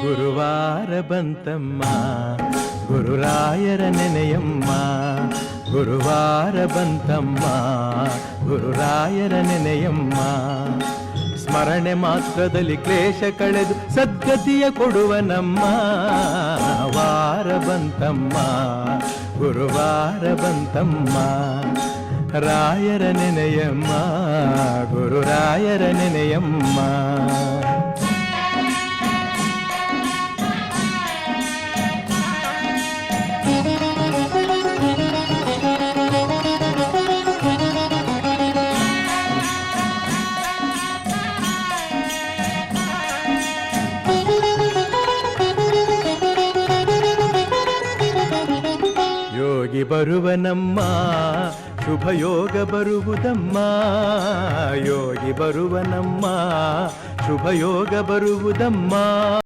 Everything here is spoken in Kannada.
ಗುರುವಾರ ಬಂತಮ್ಮ ಗುರುರಾಯರ ನೆನೆಯಮ್ಮ. ಗುರುವಾರ ಬಂತಮ್ಮ ಗುರುರಾಯರ ನೆನೆಯಮ್ಮ. ಸ್ಮರಣೆ ಮಾತ್ರದಲ್ಲಿ ಕ್ಲೇಶ ಕಳೆದು ಸದ್ಗತಿಯ ಕೊಡುವ ನಮ್ಮ ವಾರ ಬಂತಮ್ಮ ಗುರುವಾರ ಬಂತಮ್ಮ. ರಾಯರ ನೆನೆಯಮ್ಮ ಗುರುರಾಯರ ನೆನೆಯಮ್ಮ. ಯೋಗಿ ಬರುವನಮ್ಮ ಶುಭಯೋಗ ಬರುವುದಮ್ಮ. ಯೋಗಿ ಬರುವನಮ್ಮ ಶುಭಯೋಗ ಬರುವುದಮ್ಮ.